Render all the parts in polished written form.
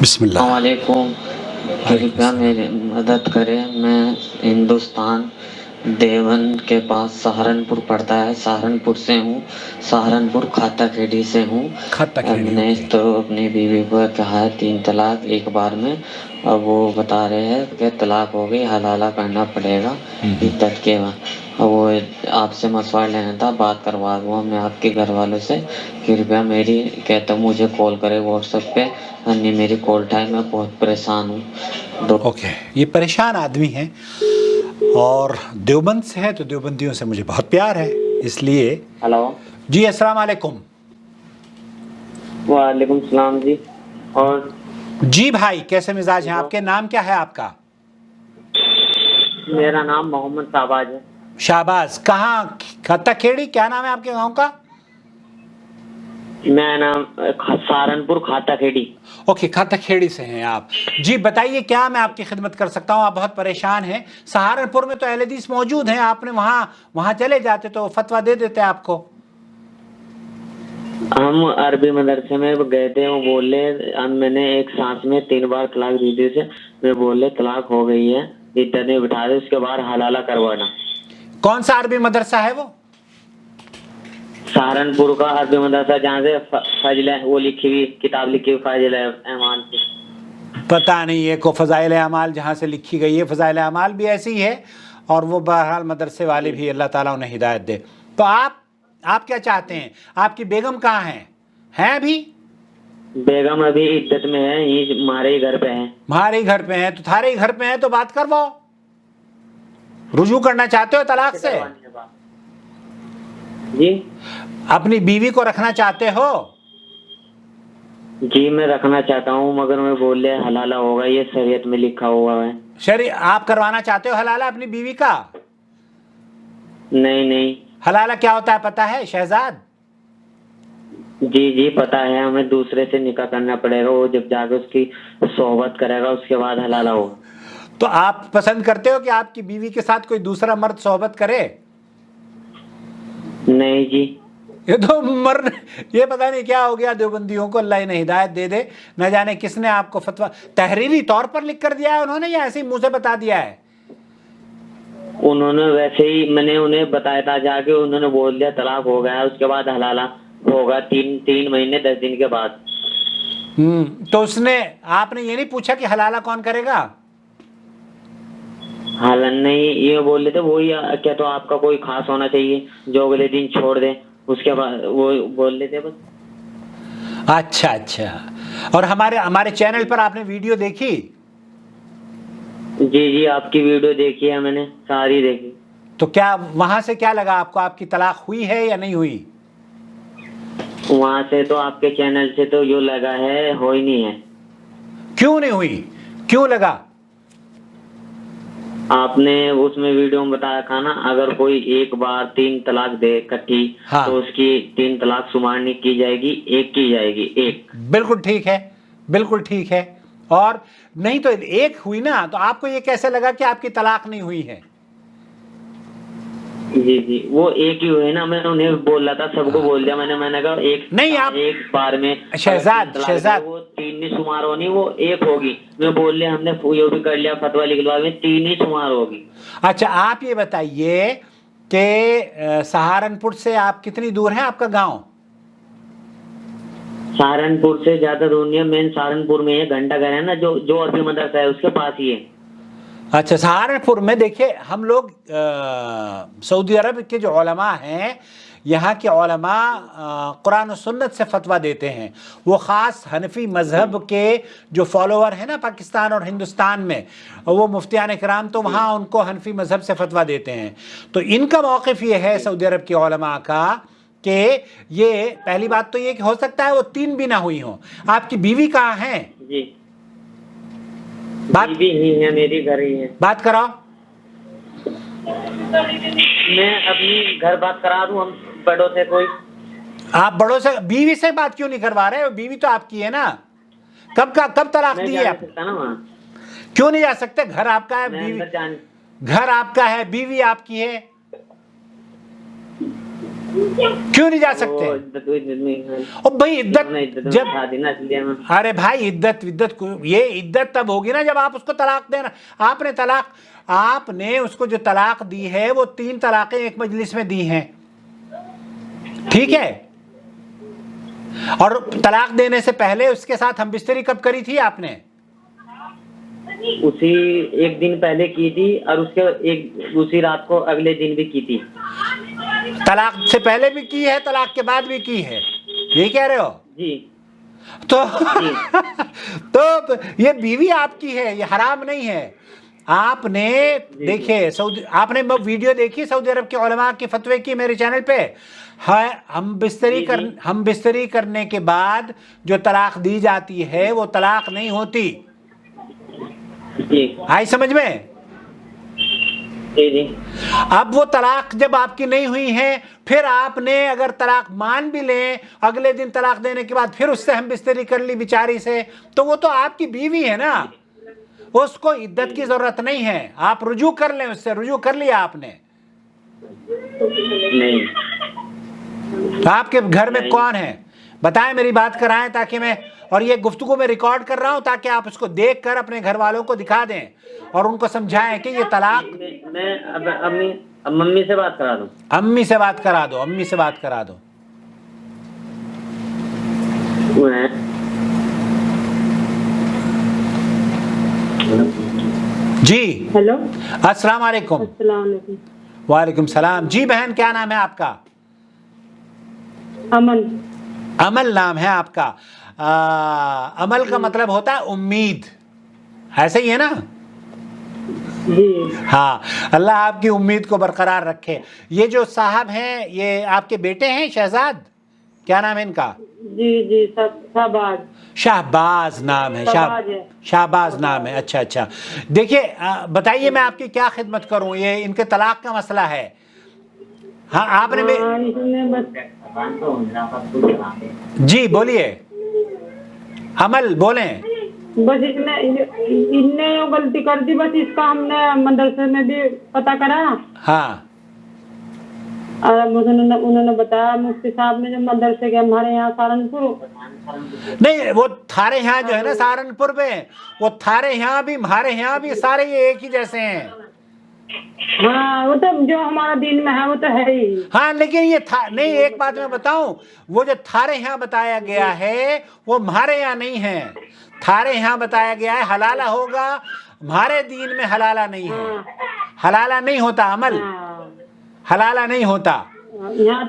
بسم اللہ۔ السلام علیکم، کرپیا میری مدد کریں۔ میں ہندوستان دیوبند کے پاس سہارنپور پڑتا ہے، سہارنپور سے ہوں، سہارنپور کھاتا کھیڑی سے ہوں۔ کھاتا میں کھیڑی، نے اوکے۔ تو اپنی بیوی کو کہا ہے 3 طلاق ایک بار میں، اب وہ بتا رہے ہیں کہ طلاق ہو گئی، حلالہ کرنا پڑے گا عدت کے بعد۔ وہ آپ سے مشورہ لینا تھا، بات کروا دوں میں آپ کے گھر والوں سے، کرپیا میری کہتا ہوں مجھے کال کرے واٹس ایپ پہ، نہیں میری کال ٹائم میں بہت پریشان ہوں۔ اوکے، یہ پریشان آدمی ہیں اور دیوبند سے ہے، تو دیوبندیوں سے مجھے بہت پیار ہے، اس لیے۔ ہلو، جی السلام علیکم۔ وعلیکم السلام جی۔ اور جی بھائی، کیسے مزاج ہیں آپ کے؟ نام کیا ہے آپ کا؟ میرا نام محمد شہباز ہے۔ شہباز، کہاں؟ کھاتا کھیڑی؟ کیا نام ہے آپ کے گاؤں کا؟ میرا نام سہارنپور کھاتا کھیڑی۔ اوکے، کھاتا کھیڑی سے ہیں آپ۔ جی بتائیے، کیا میں آپ کی خدمت کر سکتا ہوں؟ آپ بہت پریشان ہیں۔ سہارنپور میں تو اہل حدیث موجود ہیں، آپ نے وہاں چلے جاتے تو فتویٰ دے دیتے آپ کو۔ ہم عربی مدرسے میں گئے تھے، وہ بولے میں نے ایک سانس میں 3 بار طلاق دی تھی اسے، میں بولے طلاق ہو گئی ہے، عدت میں بٹھا دے، اس کے بعد حلالہ کروانا۔ کون سا عربی مدرسہ ہے وہ؟ سہارنپور کا عربی مدرسہ، جہاں سے فضل وہ لکھی ہوئی کتاب لکھی ہوئی فضل اعمال کی۔ پتہ نہیں ہے کو فضائل اعمال جہاں سے لکھی گئی ہے، فضائل اعمال بھی ایسی ہی ہے، اور وہ بہرحال مدرسے والے بھی، اللہ تعالیٰ انہیں ہدایت دے۔ تو آپ کیا چاہتے ہیں؟ آپ کی بیگم کہاں ہیں ابھی؟ بیگم ابھی عدت میں ہے، یہ ہمارے ہی گھر پہ ہے۔ ہمارے ہی گھر پہ ہیں، تو تھارے ہی گھر پہ ہیں تو بات کرواؤ۔ رجوع کرنا چاہتے ہو طلاق سے؟ جی اپنی بیوی کو رکھنا چاہتے ہو؟ جی میں رکھنا چاہتا ہوں، مگر میں بولے حلالہ ہوگا، یہ شریعت میں لکھا ہوا ہے۔ آپ کروانا چاہتے ہو حلالہ اپنی بیوی کا؟ نہیں۔ حلالہ کیا ہوتا ہے پتہ ہے شہزاد؟ جی پتہ ہے، ہمیں دوسرے سے نکاح کرنا پڑے گا، وہ جب جا کے اس کی صحبت کرے گا اس کے بعد حلالہ ہوگا۔ تو آپ پسند کرتے ہو کہ آپ کی بیوی کے ساتھ کوئی دوسرا مرد صحبت کرے؟ نہیں جی۔ یہ تو یہ پتہ نہیں کیا ہو گیا دیوبندیوں کو، اللہ انہیں ہدایت دے دے۔ نہ جانے کس نے آپ کو فتویٰ تحریری طور پر لکھ کر دیا ہے انہوں نے، یا ایسے ہی منہ سے بتا دیا ہے؟ انہوں نے ویسے ہی، میں نے انہیں بتایا تھا جا کے، انہوں نے بول دیا طلاق ہو گیا، اس کے بعد حلالہ ہوگا 3 مہینے 10 دن کے بعد۔ تو آپ نے یہ نہیں پوچھا کہ حلالہ کون کرے گا؟ حالانکہ نہیں، یہ بول رہے تھے وہی، کیا تو آپ کا کوئی خاص ہونا چاہیے جو اگلے دن چھوڑ دے، اس کے بعد وہ بول رہے تھے بس۔ اچھا۔ اور ہمارے چینل پر آپ نے ویڈیو دیکھی؟ جی آپ کی ویڈیو دیکھی ہے میں نے، ساری دیکھی۔ تو کیا وہاں سے کیا لگا آپ کو؟ آپ کی طلاق ہوئی ہے یا نہیں ہوئی؟ وہاں سے تو آپ کے چینل سے تو جو لگا ہے ہو ہی نہیں ہے۔ کیوں نہیں ہوئی؟ کیوں لگا؟ آپ نے اس میں ویڈیو میں بتایا تھا نا، اگر کوئی ایک بار 3 طلاق دے کٹھی، تو اس کی 3 طلاق شمار نہیں کی جائے گی، ایک کی جائے گی، ایک۔ بالکل ٹھیک ہے۔ اور نہیں تو ایک ہوئی نا، تو آپ کو یہ کیسے لگا کہ آپ کی طلاق نہیں ہوئی ہے؟ جی وہ ایک ہی ہوئے نا، میں نے انہیں بول رہا تھا، سب کو بول دیا میں نے کہا ایک بار میں شہزاد وہ 3 نہیں شمار ہونی، وہ ایک ہوگی۔ میں بول لیا، ہم نے یہ بھی کر لیا فتویٰ لکھوا میں 3 ہی شمار ہوگی۔ اچھا، آپ یہ بتائیے کہ سہارنپور سے آپ کتنی دور ہیں؟ آپ کا گاؤں سہارنپور سے زیادہ دور نہیں ہے، مین سہارنپور میں ہے، گھنٹہ گھر ہے نا جو عربی مدرسہ ہے اس کے پاس ہی ہے۔ اچھا، سہارنپور میں دیکھیں، ہم لوگ سعودی عرب کے جو علماء ہیں، یہاں کے علماء قرآن و سنت سے فتویٰ دیتے ہیں۔ وہ خاص حنفی مذہب کے جو فالوور ہیں نا پاکستان اور ہندوستان میں، وہ مفتیان کرام، تو وہاں ان کو حنفی مذہب سے فتویٰ دیتے ہیں۔ تو ان کا موقف یہ ہے سعودی عرب کے علماء کا کہ یہ پہلی بات تو یہ کہ ہو سکتا ہے وہ 3 بھی نہ ہوئی ہوں۔ آپ کی بیوی کہاں ہیں؟ جی بیوی ہی ہے، میری گھر ہی ہے۔ بات کراؤ۔ میں اپنی گھر بات کرا دوں، ہم بڑوں سے کوئی؟ آپ بڑوں سے بیوی سے بات کیوں نہیں کروا رہے؟ بیوی تو آپ کی ہے نا، کب طلاق دی ہے آپ؟ کیوں نہیں جا سکتے؟ گھر آپ کا ہے، گھر آپ کا ہے، بیوی آپ کی ہے۔ क्यों नहीं जा सकते? ओ भाई इद्दत जब, अरे भाई इद्दत ये इद्दत तब होगी ना जब आप उसको तलाक देना। आपने उसको जो तलाक दी है वो 3 तलाकें एक मजलिस में दी हैं, ठीक है? और तलाक देने से पहले उसके साथ हम बिस्तरी कब करी थी आपने? उसी एक दिन पहले की थी और उसी रात को अगले दिन भी की थी। तलाक से पहले भी की है, तलाक के बाद भी की है, यही कह रहे हो? जी। तो तो ये बीवी आपकी है, ये हराम नहीं है। आपने देखिए आपने वीडियो देखी सऊदी अरब के उलमा के फतवे की मेरे चैनल पे है। हम बिस्तरी करने के बाद जो तलाक दी जाती है वो तलाक नहीं होती। आई समझ में? जी। अब वो तलाक जब आपकी नहीं हुई है, फिर आपने अगर तलाक मान भी लें, अगले दिन तलाक देने के बाद फिर उससे हम बिस्तरी कर ली बेचारी से, तो वो तो आपकी बीवी है ना, उसको इद्दत की जरूरत नहीं है। आप रुजू कर लें उससे। रुजू कर लिया आपने? नहीं। तो आपके घर में कौन है बताएं, मेरी बात कराएं ताकि मैं, और ये गुफ्तगू में रिकॉर्ड कर रहा हूं ताकि आप उसको देख कर अपने घर वालों को दिखा दें और उनको समझाएं कि ये तलाक। मैं अब मम्मी से बात करा दूं। अम्मी से बात करा दो, अम्मी से बात करा दो। जी हेलो, अस्सलाम वालेकुम। अस्सलाम वालेकुम। वालेकुम सलाम। जी बहन, क्या नाम है आपका? अमन। अमल नाम है आपका। अमल का मतलब होता है उम्मीद, ऐसे ही है ना? जी। हाँ, अल्लाह आपकी उम्मीद को बरकरार रखे। ये जो साहब हैं ये आपके बेटे हैं शहजाद, क्या नाम है इनका? जी शहबाज। शाहबाज नाम है। शाहबाज नाम है। अच्छा अच्छा। देखिए बताइए मैं आपकी क्या खिदमत करूं। ये इनके तलाक का मसला है। हाँ आपने जी बोलिए, अमल बोलें। बस इनने यो गलती कर दी, बस इसका हमने मदरसे में भी पता करा। हाँ, उन्होंने बताया मुफ्ती साहब ने जो मदरसे के हमारे यहाँ सहारनपुर, नहीं वो थारे यहाँ जो है ना सहारनपुर में, वो थारे यहाँ भी हमारे यहाँ भी सारे ये एक ही जैसे हैं। हाँ वो तो जो हमारा दीन में है वो तो है ही। हाँ लेकिन ये नहीं, एक बात मैं बताऊं, वो जो थारे यहाँ बताया गया है वो हमारे यहाँ नहीं है। थारे यहाँ बताया गया है हलाला होगा, हमारे दीन में हलाला नहीं है। हलाला नहीं होता अमल, हलाला नहीं होता। यहाँ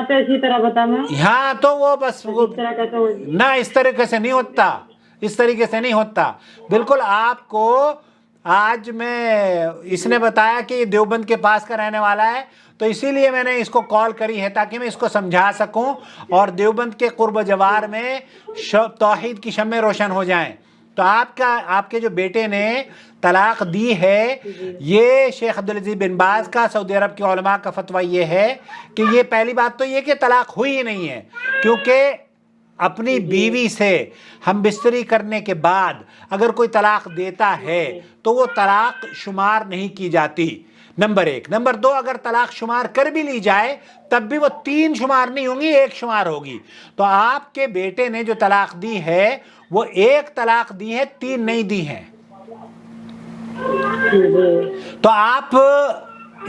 तो इसी तरह बता मैं, यहाँ तो वो बस वो ना इस तरीके से नहीं होता, इस तरीके से नहीं होता बिल्कुल। आपको आज मैं इसने बताया कि ये देवबंद के पास का रहने वाला है, तो इसीलिए मैंने इसको कॉल करी है ताकि मैं इसको समझा सकूं और देवबंद के कुर्ब जवार में तौहीद की शम्में रोशन हो जाएं। तो आपके जो बेटे ने तलाक दी है, ये शेख अब्दुल अजीज बिन बाज का सऊदी अरब के उलमा का फतवा ये है कि ये पहली बात तो ये कि तलाक हुई ही नहीं है, क्योंकि अपनी बीवी से हम बिस्तरी करने के बाद अगर कोई तलाक देता है तो वो तलाक शुमार नहीं की जाती, नंबर 1। नंबर 2, अगर तलाक शुमार कर भी ली जाए तब भी वो 3 शुमार नहीं होंगी, 1 शुमार होगी। तो आपके बेटे ने जो तलाक दी है वो 1 तलाक दी है, 3 नहीं दी है। तो आप,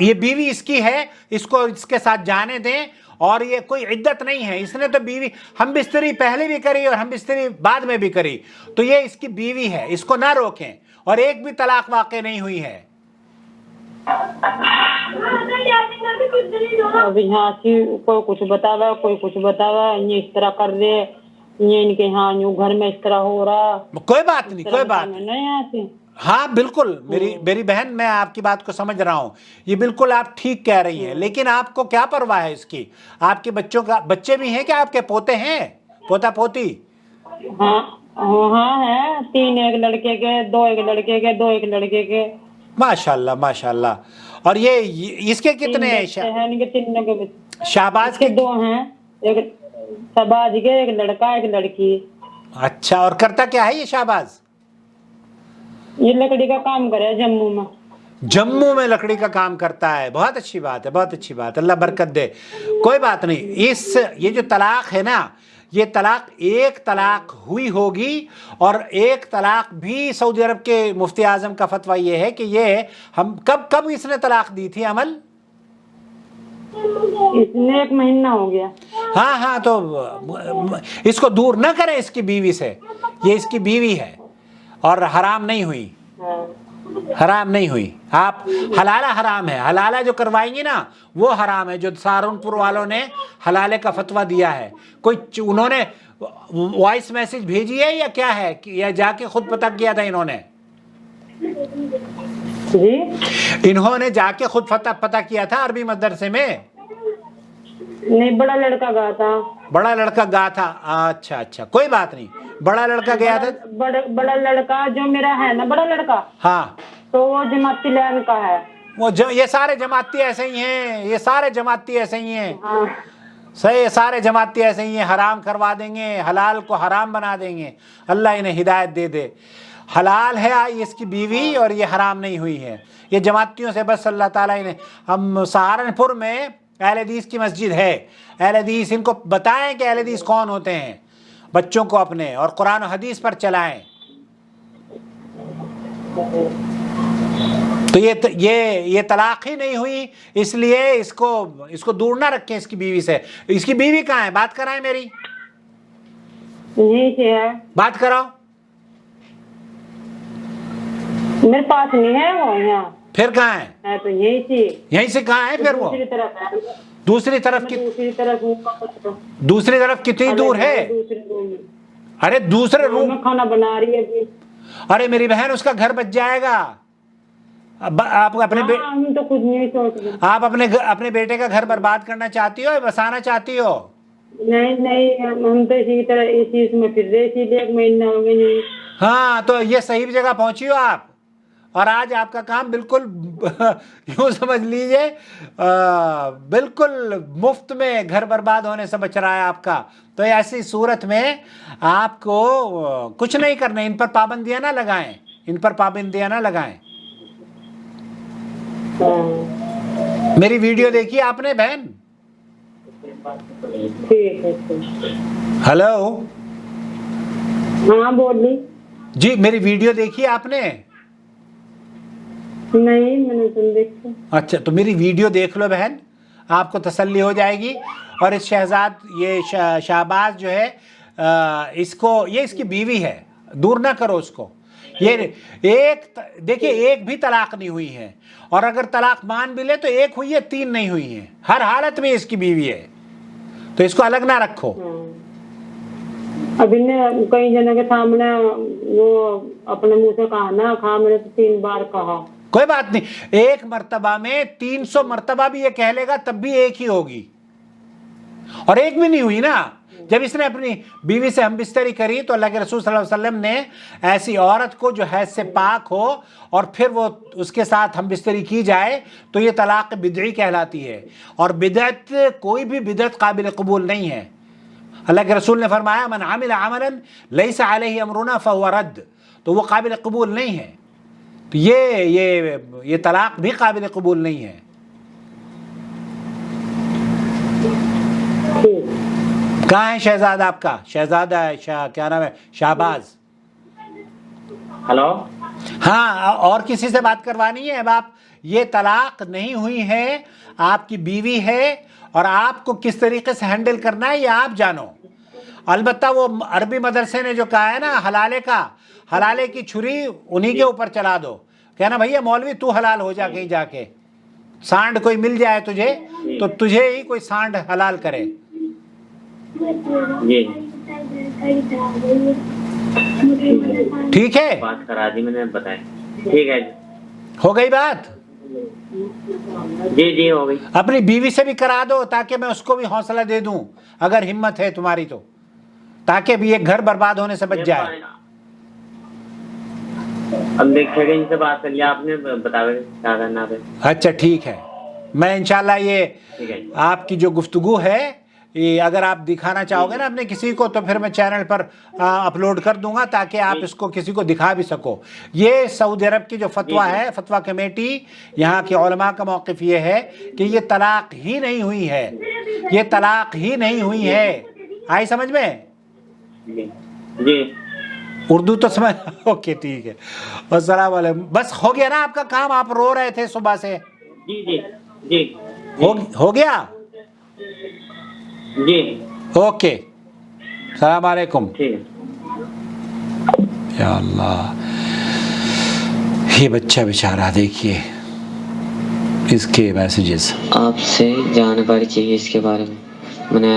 ये बीवी इसकी है, इसको इसके साथ जाने दें, और ये कोई इद्दत नहीं है। इसने तो बीवी, हम बिस्तरी पहले भी करी और हम बिस्तरी बाद में भी करी, तो ये इसकी बीवी है, इसको ना रोकें। और 1 भी तलाक वाक़ई नहीं हुई है। अब यहाँ कोई कुछ बतावा, कोई कुछ बतावा, ये इस तरह कर रहे, ये इनके यहाँ यूं घर में इस तरह हो रहा। कोई बात नहीं, कोई बात नहीं आती। हाँ बिल्कुल, मेरी बहन, मैं आपकी बात को समझ रहा हूँ, ये बिल्कुल आप ठीक कह रही हैं, लेकिन आपको क्या परवाह है इसकी? आपके बच्चों का, बच्चे भी हैं क्या आपके? पोते हैं, पोता पोती? हाँ है 3, 1 लड़के के, 2 एक लड़के के, 2 एक लड़के के। माशाल्लाह माशाल्लाह। और ये इसके कितने हैं? इनके 3 के शाहबाज के 2 हैं, एक शहबाज के, 1 लड़का 1 लड़की। अच्छा, और करता क्या है ये शाहबाज? ये लकड़ी का काम करे जम्मू में। जम्मू में लकड़ी का काम करता है। बहुत अच्छी बात है, बहुत अच्छी बात है, अल्लाह बरकत दे। कोई बात नहीं, ये जो तलाक है ना, ये तलाक एक तलाक हुई होगी, और एक तलाक भी सऊदी अरब के मुफ्ती आज़म का फतवा ये है कि ये हम कब इसने तलाक दी थी अमल? इसने 1 महीना हो गया। हाँ, तो इसको दूर न करें इसकी बीवी से, ये इसकी बीवी है और हराम नहीं हुई, हराम नहीं हुई। आप हलाला हराम है, हलाला जो करवाएंगी ना वो हराम है, जो सहारनपुर वालों ने हलाले का फतवा दिया है। कोई उन्होंने वॉइस मैसेज भेजी है या क्या है, या जाके खुद पता किया था इन्होंने? जी इन्होंने जाके खुद पता किया था अरबी मदरसे में? नहीं, बड़ा लड़का गया था। बड़ा लड़का गया था, अच्छा, कोई बात नहीं, बड़ा लड़का गया था। बड़ा लड़का जो मेरा है ना, बड़ा लड़का, हाँ, तो वो जमाती लैन का है। ये सारे जमाती ऐसे ही हैं, ये सारे जमाती ऐसे ही हैं। हाँ। सही, सारे जमाती ऐसे ही हैं, हराम करवा देंगे, हलाल को हराम बना देंगे। अल्लाह इन्हें हिदायत दे दे। हलाल है इसकी बीवी और ये हराम नहीं हुई है। ये जमातियों से बस अल्लाह ताला इन्हें, हम सहारनपुर में अहले हदीस की मस्जिद है, अहले हदीस, इनको बताएं कि अहले हदीस कौन होते हैं, बच्चों को अपने, और कुरान और हदीस पर चलाएं। तो ये तलाक ही नहीं हुई, इसलिए इसको दूर ना रखें इसकी बीवी से। इसकी बीवी कहाँ है? बात कराएं मेरी, यही से है, बात कराओ। मेरे पास नहीं है वो यहाँ। फिर कहाँ है? तो यही से कहाँ है फिर वो? दूसरी तरफ है। दूसरी तरफ दूसरी तरफ कितनी दूर है? दूसरे रूम में। अरे दूसरे रूम में खाना बना रही है अभी। अरे मेरी बहन, उसका घर बच जाएगा। आप अपने हम तो कुछ नहीं सोच रहे। आप अपने बेटे का घर बर्बाद करना चाहती हो या बसाना चाहती हो? नहीं, हम तो इसी तरह इस चीज में फिर रहे, इसीलिए 1 महीना हो गया। नहीं, हाँ, तो ये सही जगह पहुंची हो आप, और आज आपका काम बिल्कुल यूँ समझ लीजिए बिल्कुल मुफ्त में घर बर्बाद होने से बच रहा है आपका। तो ऐसी सूरत में आपको कुछ नहीं करना, इन पर पाबंदियां ना लगाएं, इन पर पाबंदियां ना लगाएं। मेरी वीडियो देखी आपने बहन? ठीक है। हेलो, हाँ बोली जी, मेरी वीडियो देखी आपने? नहीं, मैंने तो देखी। अच्छा, तो मेरी वीडियो देख लो बहन, आपको तसल्ली हो जाएगी। और इस शहजाद, ये शाहबाज जो है, इसकी बीवी है, दूर ना करो उसको। ये देखिए, एक भी तलाक नहीं हुई है, और अगर तलाक मान भी ले तो 1 हुई है, 3 नहीं हुई है। हर हालत में इसकी बीवी है, तो इसको अलग ना रखो। अभी ने कई जनों के सामने वो अपने मुंह से कहा ना, मैंने तो 3 बार कहा। कोई बात नहीं, 1 मर्तबा में 300 मर्तबा भी ये कह लेगा तब भी 1 ही होगी, और 1 भी नहीं हुई ना। जब इसने अपनी बीवी से हमबिस्तरी करी तो अल्लाह के रसूल सल्लल्लाहु अलैहि वसल्लम ने ऐसी औरत को जो हैज से पाक हो और फिर वो उसके साथ हमबिस्तरी की जाए तो ये तलाक बिदई कहलाती है। और बिदअत, कोई भी बिदअत काबिल कबूल नहीं है। अल्लाह के रसूल ने फरमाया, मन आमिल अमलन लैसा अलैहि अमरुना फहुव रद्द, तो वो काबिल कबूल नहीं है। तो ये तलाक भी काबिल कबूल नहीं है। कहाँ है शहजाद आपका? शहजादा है, क्या नाम है? शाहबाज। हेलो, हाँ, और किसी से बात करवानी है? अब आप, ये तलाक नहीं हुई है, आपकी बीवी है, और आपको किस तरीके से हैंडल करना है ये आप जानो। अलबत्ता वो अरबी मदरसे ने जो कहा है ना हलाले की छुरी उन्हीं के ऊपर चला दो। कहना भैया मौलवी तू हलाल हो जा, कहीं जाके सांड कोई मिल जाए तुझे तो तुझे ही कोई सांड हलाल करे। जी ठीक है, बात करा दी मैंने, बताया। ठीक है, हो गई बात? जी हो गई। अपनी बीवी से भी करा दो ताकि मैं उसको भी हौसला दे दूं, अगर हिम्मत है तुम्हारी तो, ताकि भी एक घर बर्बाद होने से बच जाए। अब देखेगा, इनसे बात कर लिया आपने, बतावे क्या करना है। अच्छा ठीक है, मैं इंशाल्लाह ये ठीक है। आपकी जो गुफ्तगू है یہ اگر آپ دکھانا چاہو گے نا اپنے کسی کو تو پھر میں چینل پر اپلوڈ کر دوں گا تاکہ آپ اس کو کسی کو دکھا بھی سکو. یہ سعودی عرب کی جو فتویٰ ہے، فتویٰ کمیٹی یہاں کے علماء کا موقف یہ ہے کہ یہ طلاق ہی نہیں ہوئی ہے، یہ طلاق ہی نہیں ہوئی ہے. آئی سمجھ میں؟ جی اردو تو سمجھ. اوکے ٹھیک ہے. السلام علیکم. بس ہو گیا نا آپ کا کام؟ آپ رو رہے تھے صبح سے. جی جی جی ہو گیا؟ جی اوکے. السلام علیکم. ٹھیک ہے. یا اللہ، یہ بچہ بیچارہ دیکھیے اس کے میسیجز. آپ سے جانکاری چاہیے اس کے بارے میں نے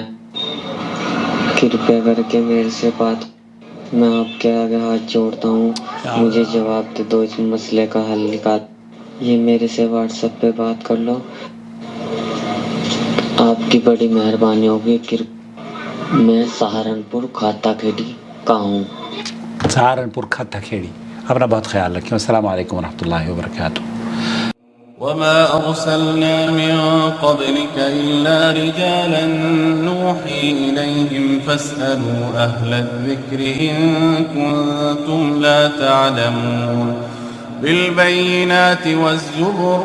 کرپیا کر کے میرے سے بات، میں آپ کے آگے ہاتھ جوڑتا ہوں، مجھے جواب دے دو، اس مسئلے کا حل نکال. یہ میرے سے واٹس ایپ پہ بات کر لو، آپ کی بڑی مہربانی ہوگی. میں سہارنپور کھاتا کھیڑی کا ہوں. سہارنپور کھاتا کھیڑی. اپنا بہت خیال رکھیں. السلام علیکم ورحمۃ اللہ وبرکاتہ. وما أرسلنا من قبلك إلا رجالا نوحي إليهم فاسألوا أهل الذكر إن كنتم لا تعلمون. بالبينات والزبر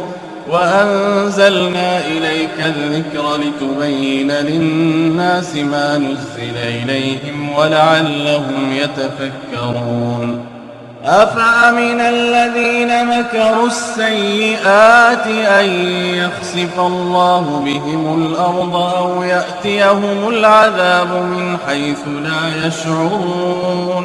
وأنزلنا إليك الذكر لتبين للناس ما نزل إليهم ولعلهم يتفكرون. أفأمن الذين مكروا السيئات أن يخسف الله بهم الأرض أو يأتيهم العذاب من حيث لا يشعرون.